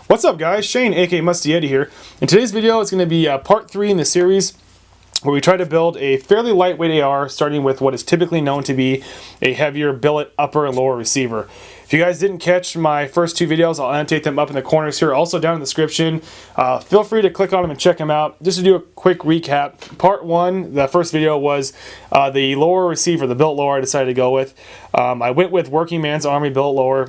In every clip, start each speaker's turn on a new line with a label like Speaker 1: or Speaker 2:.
Speaker 1: What's up guys, Shane aka Musty Eddie here. In today's video it's going to be part 3 in the series where we try to build a fairly lightweight AR starting with what is typically known to be a heavier billet upper and lower receiver. If you guys didn't catch my first 2 videos, I'll annotate them up in the corners here, also down in the description. Feel free to click on them and check them out. Just to do a quick recap, part 1, the first video was the lower receiver, the billet lower I decided to go with. I went with Working Man's Army billet lower.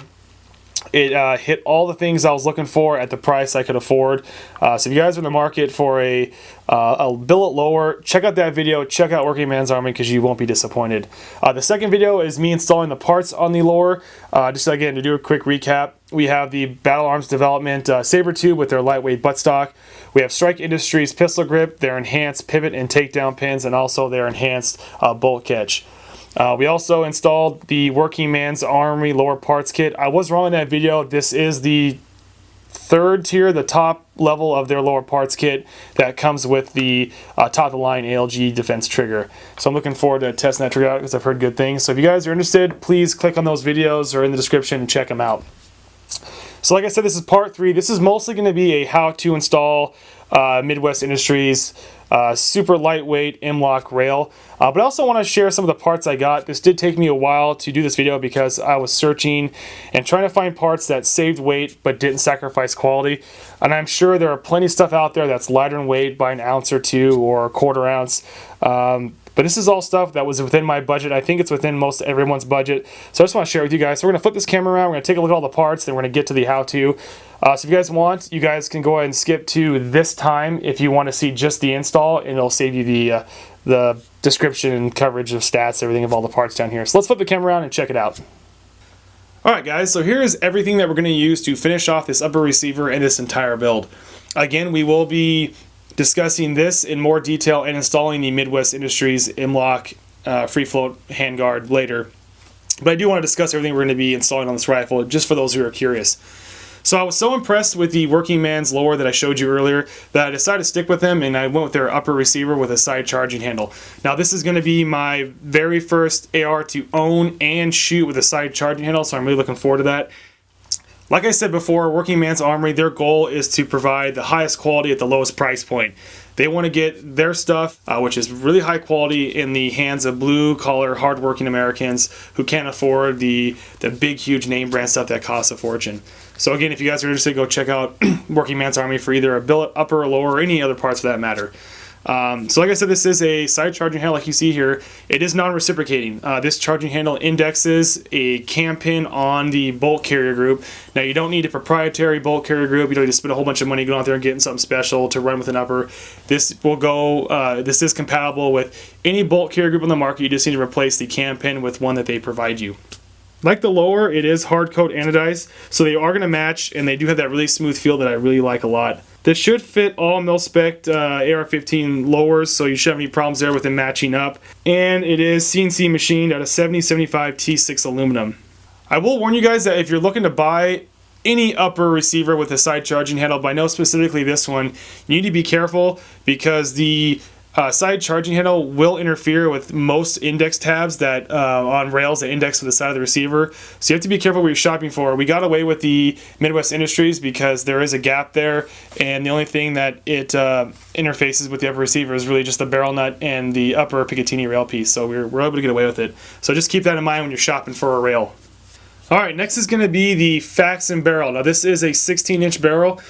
Speaker 1: It hit all the things I was looking for at the price I could afford. So if you guys are in the market for a billet lower, check out that video. Check out Working Man's Army because you won't be disappointed. The second video is me installing the parts on the lower. Just again to do a quick recap, we have the Battle Arms Development Saber Tube with their lightweight buttstock. We have Strike Industries pistol grip, their enhanced pivot and takedown pins, and also their enhanced bolt catch. We also installed the Working Man's Army lower parts kit. I was wrong in that video. This is the third tier, the top level of their lower parts kit that comes with the top of the line ALG defense trigger. So I'm looking forward to testing that trigger out because I've heard good things. So if you guys are interested, please click on those videos or in the description and check them out. So like I said, this is part 3. This is mostly going to be a how to install Midwest Industries super lightweight M-Lok rail. But I also want to share some of the parts I got. This did take me a while to do this video because I was searching and trying to find parts that saved weight but didn't sacrifice quality. And I'm sure there are plenty of stuff out there that's lighter in weight by an ounce or 2 or a quarter ounce. But this is all stuff that was within my budget. I think it's within most everyone's budget. So I just want to share with you guys. So we're going to flip this camera around. We're going to take a look at all the parts. Then we're going to get to the how-to. So if you guys want, you guys can go ahead and skip to this time if you want to see just the install. And it'll save you the description and coverage of stats, everything of all the parts down here. So let's flip the camera around and check it out. Alright guys, so here is everything that we're going to use to finish off this upper receiver and this entire build. Again, we will be discussing this in more detail and installing the Midwest Industries M-Lok free float handguard later. But I do want to discuss everything we're going to be installing on this rifle just for those who are curious. So I was so impressed with the Working Man's lower that I showed you earlier that I decided to stick with them, and I went with their upper receiver with a side charging handle. Now this is going to be my very first AR to own and shoot with a side charging handle, so I'm really looking forward to that. Like I said before, Working Man's Armory, their goal is to provide the highest quality at the lowest price point. They want to get their stuff, which is really high quality, in the hands of blue-collar, hard-working Americans who can't afford the big, huge name brand stuff that costs a fortune. So again, if you guys are interested, go check out Working Man's Army for either a billet, upper, or lower, or any other parts for that matter. So like I said, this is a side charging handle like you see here. It is non-reciprocating. This charging handle indexes a cam pin on the bolt carrier group. Now you don't need a proprietary bolt carrier group. You don't need to spend a whole bunch of money going out there and getting something special to run with an upper. This will go, this is compatible with any bolt carrier group on the market. You just need to replace the cam pin with one that they provide you. Like the lower, it is hard coat anodized, so they are going to match, and they do have that really smooth feel that I really like a lot. This should fit all mil-spec AR-15 lowers, so you shouldn't have any problems there with them matching up. And it is CNC machined out of 7075 T6 aluminum. I will warn you guys that if you're looking to buy any upper receiver with a side charging handle, but I know specifically this one, you need to be careful because the side charging handle will interfere with most index tabs that on rails that index to the side of the receiver. So you have to be careful what you're shopping for. We got away with the Midwest Industries because there is a gap there, and the only thing that it interfaces with the upper receiver is really just the barrel nut and the upper Picatinny rail piece. So we're able to get away with it. So just keep that in mind when you're shopping for a rail. Alright, next is going to be the Faxon barrel. Now this is a 16-inch barrel.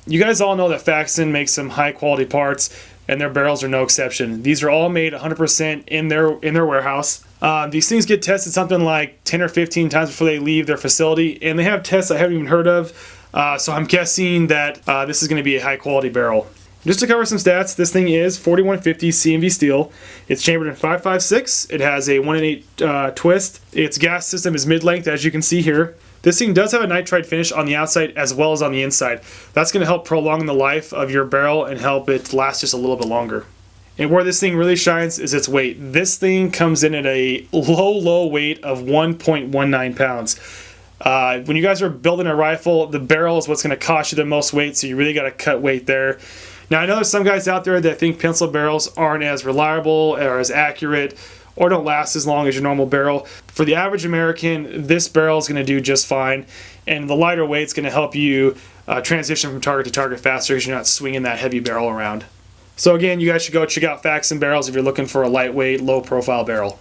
Speaker 1: You guys all know that Faxon makes some high quality parts, and their barrels are no exception. These are all made 100% in their warehouse. These things get tested something like 10 or 15 times before they leave their facility, and they have tests I haven't even heard of, so I'm guessing that this is going to be a high quality barrel. Just to cover some stats, this thing is 4150 CMV steel. It's chambered in 5.56. It has a 1-in-8 twist. Its gas system is mid-length, as you can see here. This thing does have a nitride finish on the outside as well as on the inside. That's going to help prolong the life of your barrel and help it last just a little bit longer. And where this thing really shines is its weight. This thing comes in at a low weight of 1.19 pounds. When you guys are building a rifle, the barrel is what's going to cost you the most weight, so you really got to cut weight there. Now I know there's some guys out there that think pencil barrels aren't as reliable or as accurate or don't last as long as your normal barrel. For the average American, this barrel is going to do just fine, and the lighter weight is going to help you transition from target to target faster because you're not swinging that heavy barrel around. So again, you guys should go check out Facts and Barrels if you're looking for a lightweight, low-profile barrel.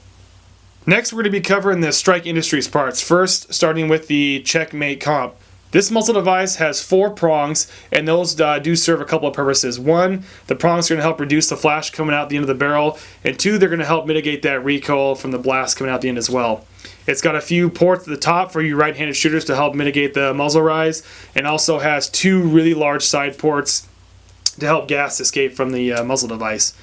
Speaker 1: Next, we're going to be covering the Strike Industries parts. First, starting with the Checkmate comp. This muzzle device has 4 prongs, and those do serve a couple of purposes. 1, the prongs are going to help reduce the flash coming out the end of the barrel, and 2, they're going to help mitigate that recoil from the blast coming out the end as well. It's got a few ports at the top for you right-handed shooters to help mitigate the muzzle rise, and also has 2 really large side ports to help gas escape from the muzzle device.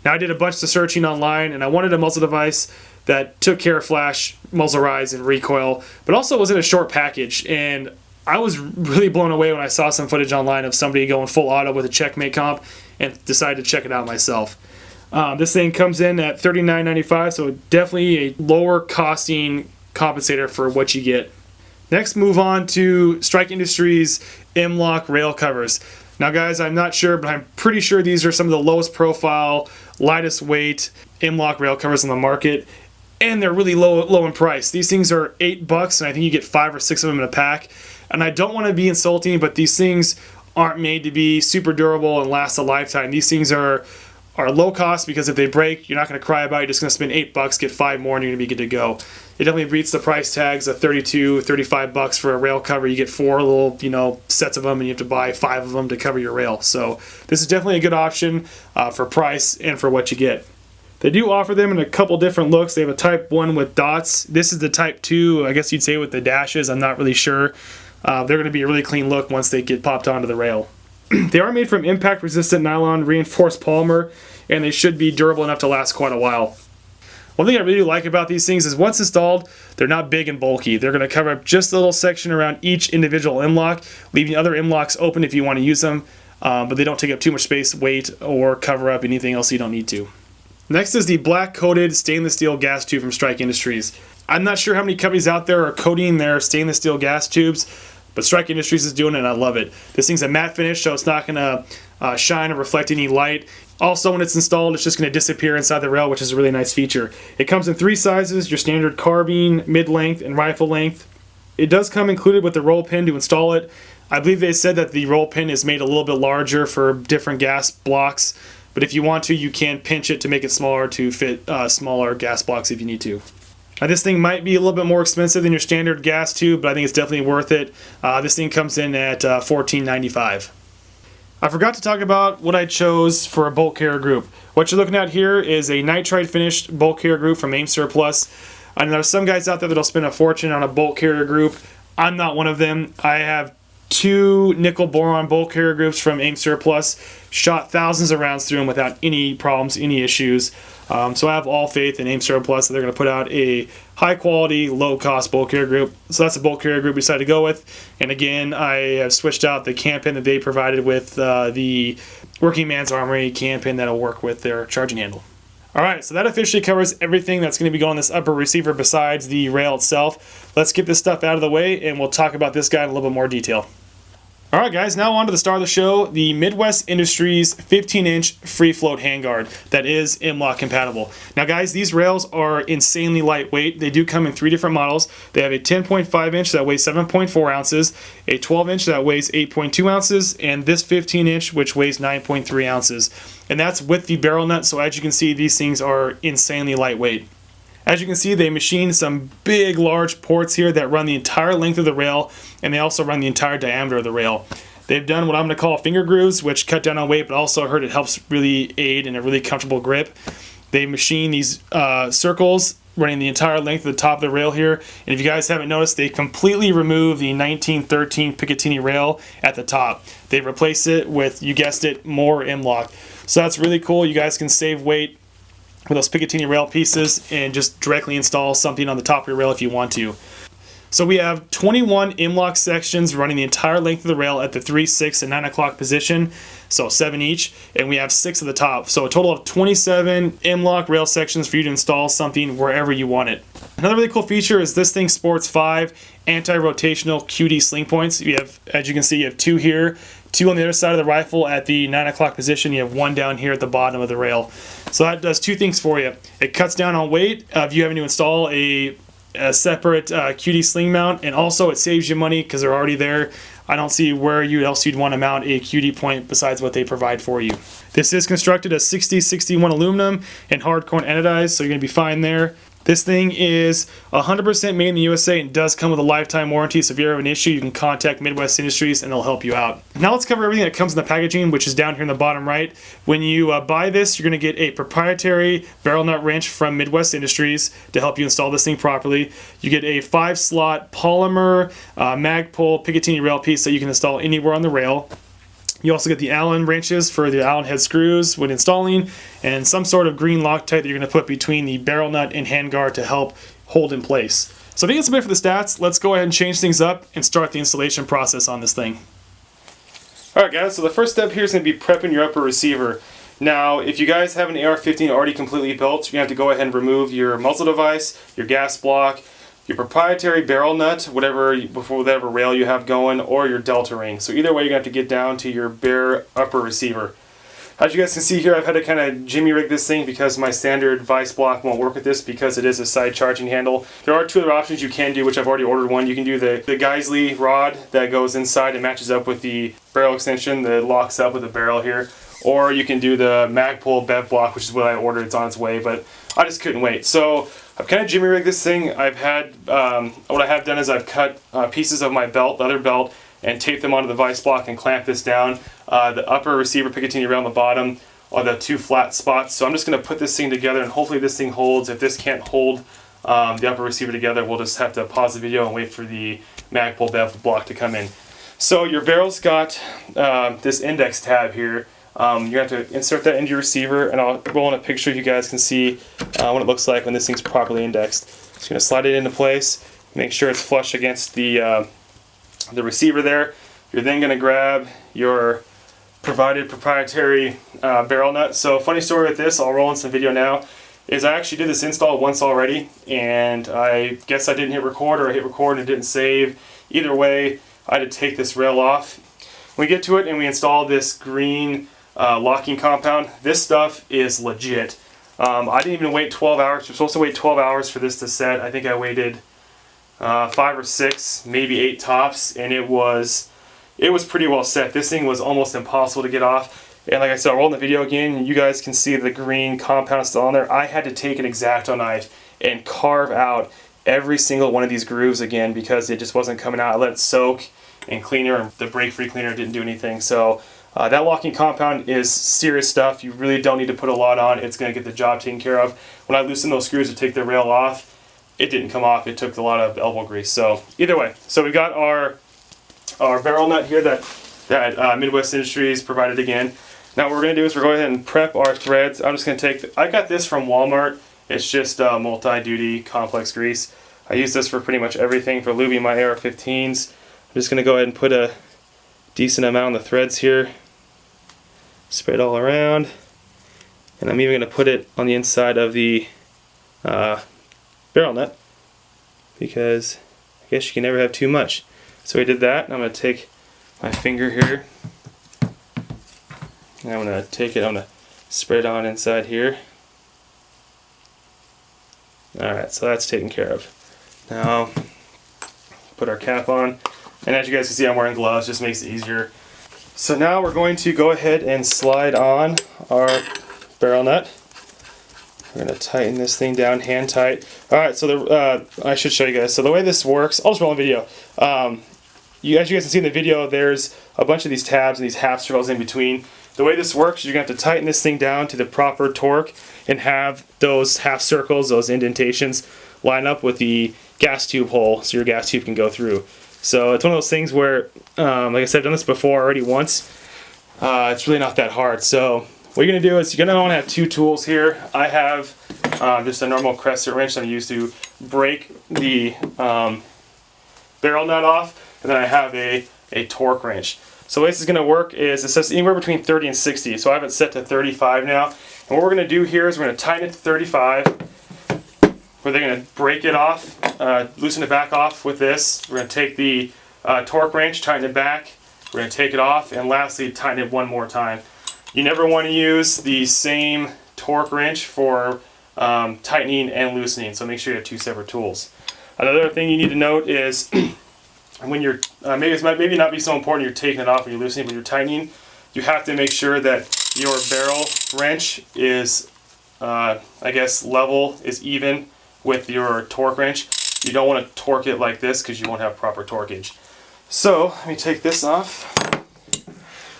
Speaker 1: Now, I did a bunch of searching online, and I wanted a muzzle device that took care of flash, muzzle rise, and recoil, but also was in a short package. And I was really blown away when I saw some footage online of somebody going full auto with a Checkmate comp and decided to check it out myself. This thing comes in at $39.95, so definitely a lower costing compensator for what you get. Next, move on to Strike Industries M-Lok rail covers. Now guys, I'm not sure, but I'm pretty sure these are some of the lowest profile, lightest weight M-Lok rail covers on the market, and they're really low in price. These things are $8, and I think you get 5 or 6 of them in a pack. And I don't want to be insulting, but these things aren't made to be super durable and last a lifetime. These things are low cost because if they break, you're not going to cry about it. You're just going to spend $8, get 5 more, and you're going to be good to go. It definitely beats the price tags of $32, $35 for a rail cover. You get 4 little, sets of them, and you have to buy 5 of them to cover your rail. So this is definitely a good option for price and for what you get. They do offer them in a couple different looks. They have a Type 1 with dots. This is the Type 2, I guess you'd say, with the dashes. I'm not really sure. They're going to be a really clean look once they get popped onto the rail. They are made from impact-resistant nylon reinforced polymer, and they should be durable enough to last quite a while. One thing I really like about these things is once installed, they're not big and bulky. They're going to cover up just a little section around each individual M-Lok, leaving other M-Loks open if you want to use them, but they don't take up too much space, weight, or cover up anything else you don't need to. Next is the black-coated stainless steel gas tube from Strike Industries. I'm not sure how many companies out there are coating their stainless steel gas tubes, but Strike Industries is doing it, and I love it. This thing's a matte finish, so it's not going to shine or reflect any light. Also, when it's installed, it's just going to disappear inside the rail, which is a really nice feature. It comes in 3 sizes, your standard carbine, mid-length, and rifle length. It does come included with the roll pin to install it. I believe they said that the roll pin is made a little bit larger for different gas blocks, but if you want to, you can pinch it to make it smaller to fit smaller gas blocks if you need to. This thing might be a little bit more expensive than your standard gas tube, but I think it's definitely worth it. This thing comes in at $14.95. I forgot to talk about what I chose for a bolt carrier group. What you're looking at here is a nitride finished bolt carrier group from Aim Surplus. I know there's some guys out there that'll spend a fortune on a bolt carrier group. I'm not one of them. I have 2 nickel boron bolt carrier groups from Aim Surplus. Shot thousands of rounds through them without any problems, any issues. So I have all faith in Aim Surplus that they're going to put out a high quality, low cost bolt carrier group. So that's the bolt carrier group we decided to go with. And again, I have switched out the cam pin that they provided with the Working Man's Armory cam pin that'll work with their charging handle. Alright, so that officially covers everything that's going to be going on this upper receiver besides the rail itself. Let's get this stuff out of the way and we'll talk about this guy in a little bit more detail. Alright guys, now on to the star of the show, the Midwest Industries 15-inch free float handguard that is M-Lok compatible. Now guys, these rails are insanely lightweight. They do come in 3 different models. They have a 10.5 inch that weighs 7.4 ounces, a 12 inch that weighs 8.2 ounces, and this 15 inch which weighs 9.3 ounces. And that's with the barrel nut, so as you can see, these things are insanely lightweight. As you can see, they machined some big, large ports here that run the entire length of the rail, and they also run the entire diameter of the rail. They've done what I'm going to call finger grooves, which cut down on weight, but also I heard it helps really aid in a really comfortable grip. They machine these circles running the entire length of the top of the rail here, and if you guys haven't noticed, they completely removed the 1913 Picatinny rail at the top. They replaced it with, you guessed it, more M-Lok. So that's really cool. You guys can save weight with those Picatinny rail pieces and just directly install something on the top of your rail if you want to. So we have 21 M-Lok sections running the entire length of the rail at the 3, 6, and 9 o'clock position, so 7 each, and we have 6 at the top. So a total of 27 M-Lok rail sections for you to install something wherever you want it. Another really cool feature is this thing sports 5 anti-rotational QD sling points. You have, as you can see, you have 2 here, 2 on the other side of the rifle at the 9 o'clock position. You have 1 down here at the bottom of the rail. So that does 2 things for you. It cuts down on weight if you having to install a separate QD sling mount, and also it saves you money because they're already there. I don't see where else you'd want to mount a QD point besides what they provide for you. This is constructed as 6061 aluminum and hardcore anodized, so you're going to be fine there. This thing is 100% made in the USA and does come with a lifetime warranty, so if you ever have an issue, you can contact Midwest Industries and they'll help you out. Now let's cover everything that comes in the packaging, which is down here in the bottom right. When you buy this, you're going to get a proprietary barrel nut wrench from Midwest Industries to help you install this thing properly. You get a 5-slot polymer Magpul Picatinny rail piece that you can install anywhere on the rail. You also get the Allen wrenches for the Allen head screws when installing, and some sort of green Loctite that you're going to put between the barrel nut and handguard to help hold in place. So I think that's a bit for the stats. Let's go ahead and change things up and start the installation process on this thing. Alright guys, so the first step here is going to be prepping your upper receiver. Now, if you guys have an AR-15 already completely built, you're going to have to go ahead and remove your muzzle device, your gas block, your proprietary barrel nut, whatever rail you have going, or your delta ring. So either way, you're going to have to get down to your bare upper receiver. As you guys can see here, I've had to kind of jimmy rig this thing because my standard vice block won't work with this because it is a side charging handle. There are 2 other options you can do, which I've already ordered one. You can do the Geisley rod that goes inside and matches up with the barrel extension that locks up with the barrel here. Or you can do the Magpul bev block, which is what I ordered. It's on its way, but I just couldn't wait. So I've kind of jimmy rigged this thing. I've had, what I have done is I've cut pieces of my belt, leather belt, and taped them onto the vice block and clamped this down. The upper receiver Picatinny rail on the bottom are the 2 flat spots. So I'm just going to put this thing together, and hopefully this thing holds. If this can't hold the upper receiver together, we'll just have to pause the video and wait for the Magpul bev block to come in. So your barrel's got this index tab here. You have to insert that into your receiver, and I'll roll in a picture you guys can see what it looks like when this thing's properly indexed. So you're going to slide it into place, make sure it's flush against the receiver there. You're then going to grab your provided proprietary barrel nut. So funny story with this, I'll roll in some video now, is I actually did this install once already, and I guess I didn't hit record, or I hit record and it didn't save. Either way, I had to take this rail off. When we get to it and we install this green locking compound, this stuff is legit. I didn't even wait 12 hours. You're supposed to wait 12 hours for this to set. I think I waited 5 or 6, maybe 8 tops, and it was pretty well set. This thing was almost impossible to get off. And like I said, I'll roll in the video again, and you guys can see the green compound still on there. I had to take an X-Acto knife and carve out every single one of these grooves again because it just wasn't coming out. I let it soak and cleaner, and the brake-free cleaner didn't do anything. So that locking compound is serious stuff. You really don't need to put a lot on. It's going to get the job taken care of. When I loosened those screws to take the rail off, it didn't come off. It took a lot of elbow grease. So either way, so we've got our barrel nut here that Midwest Industries provided again. Now what we're going to do is we're going to go ahead and prep our threads. I'm just going to take, I got this from Walmart. It's just multi-duty complex grease. I use this for pretty much everything for lubing my AR-15s. I'm just going to go ahead and put a decent amount on the threads here. Spread it all around. And I'm even going to put it on the inside of the barrel nut because I guess you can never have too much. So I did that, and I'm going to take my finger here, and I'm going to take it, I'm going to spread it on inside here. Alright, so that's taken care of. Now, put our cap on, and as you guys can see, I'm wearing gloves, just makes it easier. So now we're going to go ahead and slide on our barrel nut. We're going to tighten this thing down, hand tight. Alright, so I should show you guys. So the way this works, I'll just roll a video. As you guys can see in the video, there's a bunch of these tabs and these half circles in between. The way this works is you're going to have to tighten this thing down to the proper torque and have those half circles, those indentations, line up with the gas tube hole so your gas tube can go through. So it's one of those things where, like I said, I've done this before already once. It's really not that hard. So what you're going to do is you're going to want to have 2 tools here. I have just a normal crescent wrench that I use to break the barrel nut off, and then I have a torque wrench. So the way this is going to work is it says anywhere between 30 and 60. So I have it set to 35 now. And what we're going to do here is we're going to tighten it to 35. We're then going to break it off, loosen it back off with this. We're going to take the torque wrench, tighten it back, We're going to take it off, and lastly, tighten it one more time. You never want to use the same torque wrench for tightening and loosening, so make sure you have two separate tools. Another thing you need to note is when you're, maybe not be so important you're taking it off when you're loosening, but you're tightening, you have to make sure that your barrel wrench is, I guess, level, is even with your torque wrench. You don't want to torque it like this because you won't have proper torquage. So, let me take this off.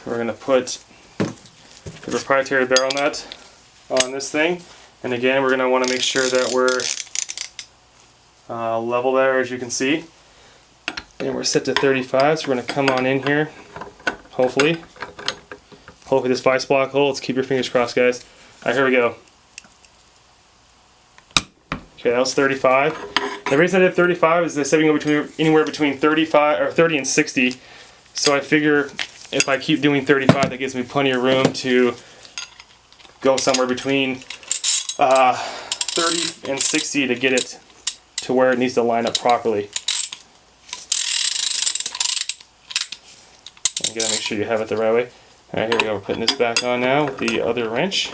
Speaker 1: We're going to put the proprietary barrel nut on this thing. And again, we're going to want to make sure that we're level there, as you can see. And we're set to 35, so we're going to come on in here, hopefully. Hopefully this vice block holds. Keep your fingers crossed, guys. Alright, here we go. Okay, that was 35. The reason I did 35 is they said we can go anywhere between 30 and 60. So I figure if I keep doing 35, that gives me plenty of room to go somewhere between 30 and 60 to get it to where it needs to line up properly. You gotta make sure you have it the right way. Alright, here we go. We're putting this back on now with the other wrench.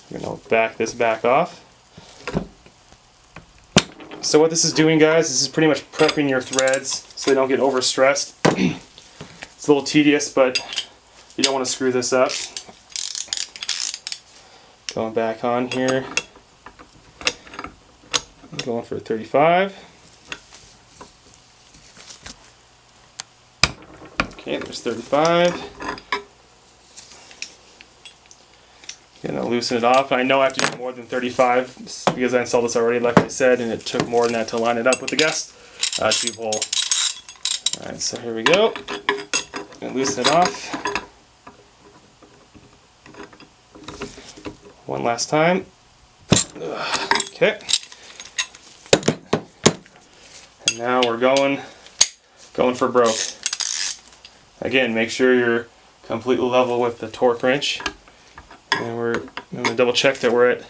Speaker 1: We're going to back this back off. So what this is doing, guys, this is pretty much prepping your threads so they don't get overstressed. It's a little tedious, but you don't want to screw this up. Going back on here. I'm going for 35. Okay, there's 35. Gonna loosen it off. I know I have to do more than 35 because I installed this already, like I said, and it took more than that to line it up with the gas tube hole. Alright, so here we go. Gonna loosen it off. One last time. Okay. And now we're going for broke. Again, make sure you're completely level with the torque wrench. And I'm going to double check that we're at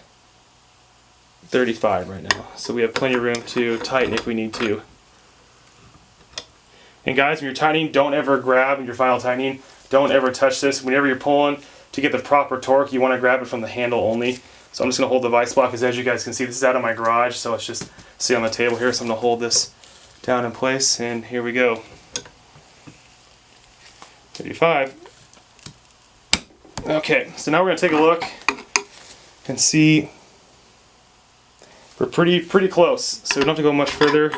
Speaker 1: 35 right now. So we have plenty of room to tighten if we need to. And guys, when you're tightening, don't ever grab in your final tightening. Don't ever touch this. Whenever you're pulling to get the proper torque, you want to grab it from the handle only. So I'm just going to hold the vice block, because as you guys can see, this is out of my garage, so it's just sit on the table here. So I'm going to hold this down in place, and here we go. 35. Okay, so now we're going to take a look and see. We're pretty close, so we don't have to go much further.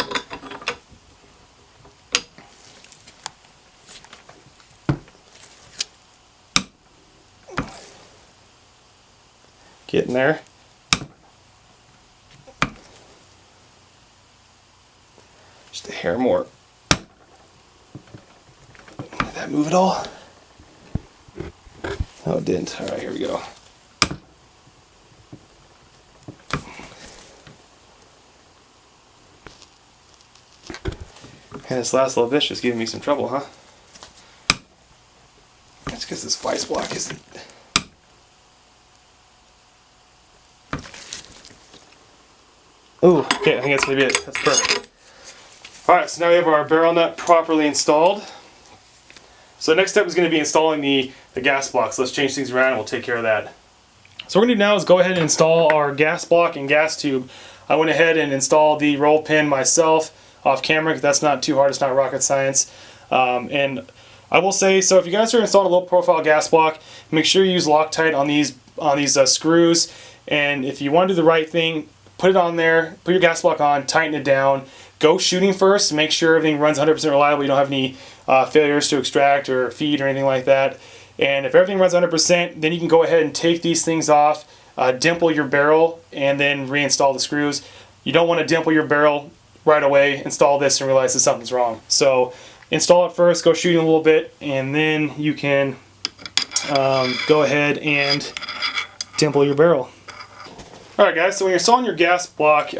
Speaker 1: Getting there. Just a hair more. Did that move at all? No, it didn't. Alright, here we go. And this last little bit's just giving me some trouble, huh? That's because this vice block isn't... Ooh, okay, I think that's going to be it. That's perfect. Alright, so now we have our barrel nut properly installed. So the next step is going to be installing the gas block. So let's change things around and we'll take care of that. So what we're going to do now is go ahead and install our gas block and gas tube. I went ahead and installed the roll pin myself off camera, because that's not too hard, it's not rocket science. And I will say, so if you guys are installing a low profile gas block, make sure you use Loctite on these screws. And if you want to do the right thing, put it on there, put your gas block on, tighten it down, go shooting first, make sure everything runs 100% reliable, you don't have any failures to extract or feed or anything like that. And if everything runs 100%, then you can go ahead and take these things off, dimple your barrel, and then reinstall the screws. You don't want to dimple your barrel right away, install this, and realize that something's wrong. So install it first, go shooting a little bit, and then you can go ahead and dimple your barrel. Alright guys, so when you're installing your gas block,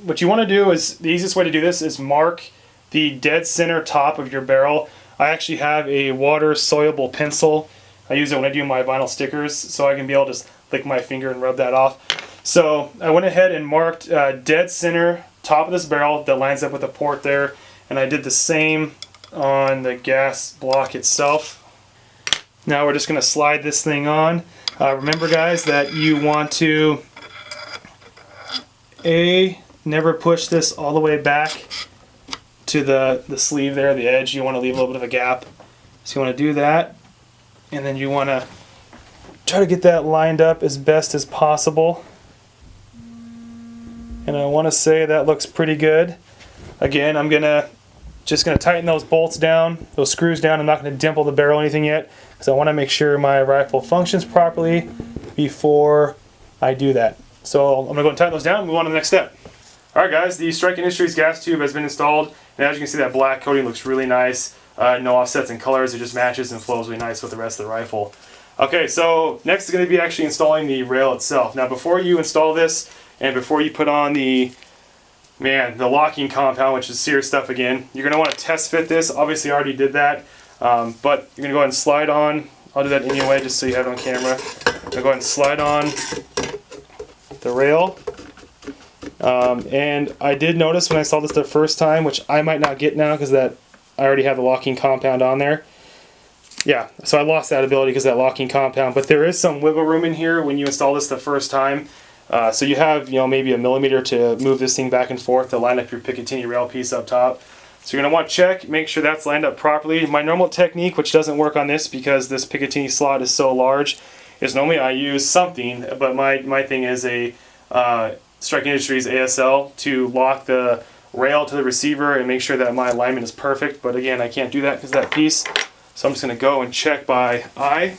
Speaker 1: what you want to do is, the easiest way to do this is mark the dead center top of your barrel. I actually have a water soluble pencil. I use it when I do my vinyl stickers, so I can be able to just lick my finger and rub that off. So I went ahead and marked dead center top of this barrel that lines up with the port there, and I did the same on the gas block itself. Now we're just going to slide this thing on. Remember guys that you want to never push this all the way back to the sleeve there, the edge. You want to leave a little bit of a gap. So you want to do that, and then you want to try to get that lined up as best as possible. And I want to say that looks pretty good. Again, I'm just gonna tighten those bolts down, those screws down. I'm not going to dimple the barrel or anything yet, because I want to make sure my rifle functions properly before I do that. So I'm going to go and tighten those down and move on to the next step. Alright guys, the Strike Industries gas tube has been installed, and as you can see, that black coating looks really nice. No offsets in colors, it just matches and flows really nice with the rest of the rifle. Okay, so next is going to be actually installing the rail itself. Now before you install this, and before you put on the locking compound, which is serious stuff again, you're going to want to test fit this. Obviously I already did that, but you're going to go ahead and slide on. I'll do that anyway just so you have it on camera. I'm going to go ahead and slide on the rail. And I did notice when I saw this the first time, which I might not get now because I already have the locking compound on there. Yeah, so I lost that ability because of that locking compound, but there is some wiggle room in here when you install this the first time. So you have, maybe a millimeter to move this thing back and forth to line up your Picatinny rail piece up top. So you're going to want to check, make sure that's lined up properly. My normal technique, which doesn't work on this because this Picatinny slot is so large, is normally I use something, but my thing is a Strike Industries ASL to lock the rail to the receiver and make sure that my alignment is perfect. But again, I can't do that because of that piece. So I'm just going to go and check by eye.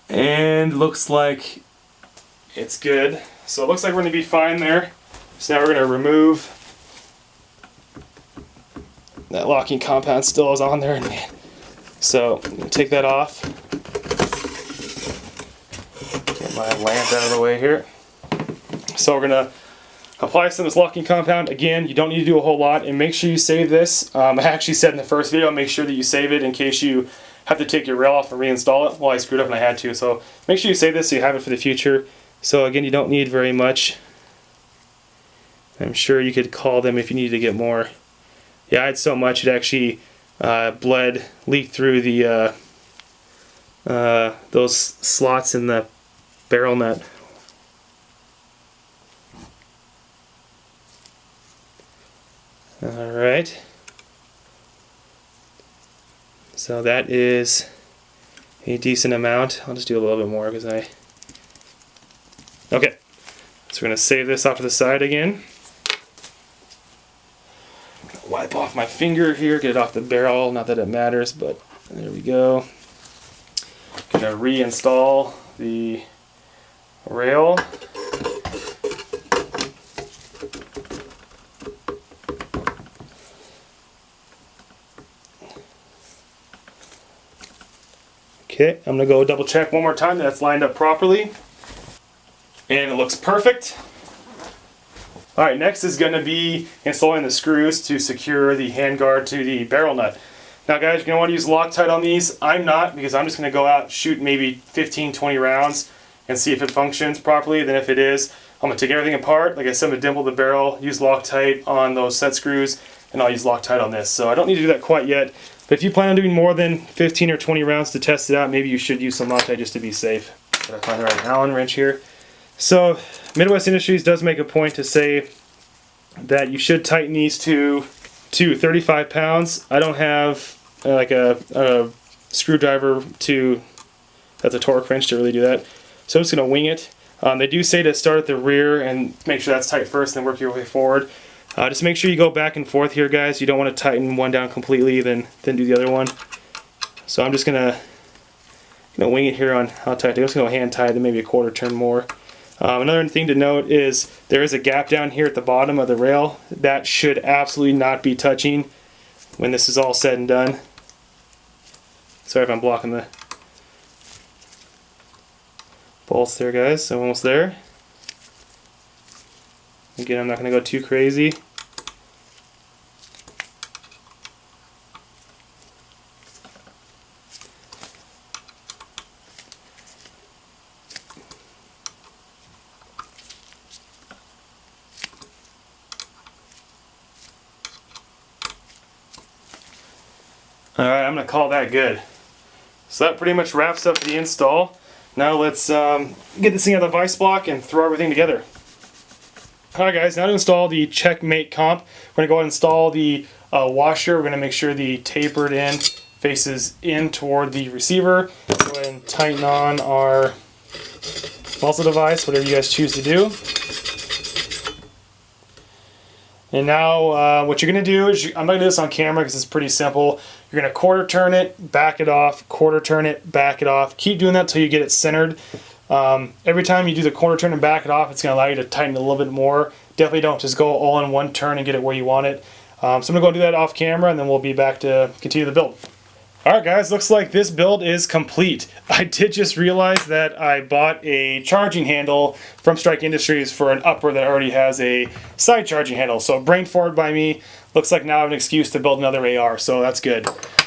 Speaker 1: And looks like it's good. So it looks like we're going to be fine there. So now we're going to remove that locking compound. Still is on there. So I'm going to take that off. Get my lamp out of the way here. So we're going to apply some of this locking compound. Again, you don't need to do a whole lot, and make sure you save this. I actually said in the first video, make sure that you save it in case you have to take your rail off and reinstall it. Well, I screwed up and I had to, so make sure you save this so you have it for the future. So again, you don't need very much. I'm sure you could call them if you needed to get more. Yeah, I had so much it actually leaked through the those slots in the barrel nut. Alright, so that is a decent amount. I'll just do a little bit more because okay, so we're going to save this off to the side again. Wipe off my finger here, get it off the barrel, not that it matters, but there we go. Going to reinstall the rail. Okay, I'm going to go double check one more time that it's lined up properly. And it looks perfect. Alright, next is going to be installing the screws to secure the handguard to the barrel nut. Now guys, you're going to want to use Loctite on these. I'm not, because I'm just going to go out, shoot maybe 15-20 rounds and see if it functions properly. Then if it is, I'm going to take everything apart. Like I said, I'm going to dimple the barrel, use Loctite on those set screws, and I'll use Loctite on this. So I don't need to do that quite yet. But if you plan on doing more than 15 or 20 rounds to test it out, maybe you should use some Loctite just to be safe. Gotta find the right Allen wrench here. So Midwest Industries does make a point to say that you should tighten these to 35 pounds. I don't have like a screwdriver that's a torque wrench to really do that. So I'm just going to wing it. They do say to start at the rear and make sure that's tight first, then work your way forward. Just make sure you go back and forth here, guys. You don't want to tighten one down completely, then do the other one. So I'm just gonna wing it here on how tight. I'm just gonna hand tie it, then maybe a quarter turn more. Another thing to note is there is a gap down here at the bottom of the rail that should absolutely not be touching when this is all said and done. Sorry if I'm blocking the bolts there, guys. I'm almost there. Again, I'm not going to go too crazy. Alright, I'm going to call that good. So that pretty much wraps up the install. Now let's get this thing out of the vice block and throw everything together. Alright guys, now to install the Checkmate comp, we're going to go ahead and install the washer. We're going to make sure the tapered end faces in toward the receiver. Go ahead and tighten on our muzzle device, whatever you guys choose to do. And now what you're going to do is, I'm not going to do this on camera because it's pretty simple. You're going to quarter turn it, back it off, quarter turn it, back it off. Keep doing that until you get it centered. Every time you do the quarter turn and back it off, it's going to allow you to tighten it a little bit more. Definitely don't just go all in one turn and get it where you want it. So I'm going to go do that off camera, and then we'll be back to continue the build. Alright guys, looks like this build is complete. I did just realize that I bought a charging handle from Strike Industries for an upper that already has a side charging handle. So brain forward by me. Looks like now I have an excuse to build another AR, so that's good.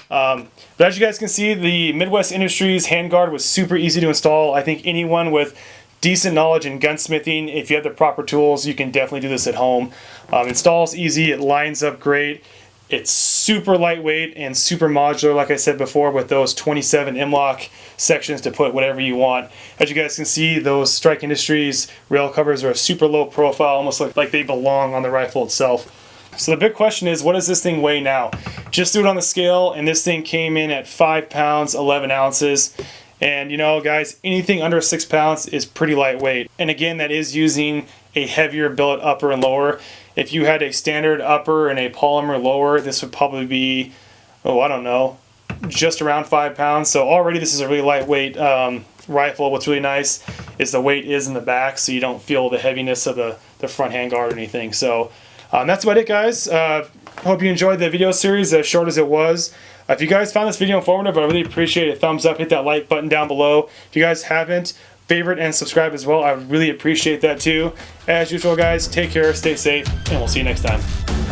Speaker 1: But as you guys can see, the Midwest Industries handguard was super easy to install. I think anyone with decent knowledge in gunsmithing, if you have the proper tools, you can definitely do this at home. Installs easy, it lines up great. It's super lightweight and super modular, like I said before, with those 27 M-Lok sections to put whatever you want. As you guys can see, those Strike Industries rail covers are a super low profile, almost like they belong on the rifle itself. So the big question is, what does this thing weigh now? Just threw it on the scale, and this thing came in at 5 pounds, 11 ounces. And you know, guys, anything under 6 pounds is pretty lightweight. And again, that is using a heavier billet upper and lower. If you had a standard upper and a polymer lower, this would probably be, oh, I don't know, just around 5 pounds. So already this is a really lightweight rifle. What's really nice is the weight is in the back, so you don't feel the heaviness of the front handguard or anything. So that's about it, guys. Hope you enjoyed the video series, as short as it was. If you guys found this video informative, I really appreciate a thumbs up. Hit that like button down below. If you guys haven't, favorite and subscribe as well. I would really appreciate that too. As usual, guys, take care, stay safe, and we'll see you next time.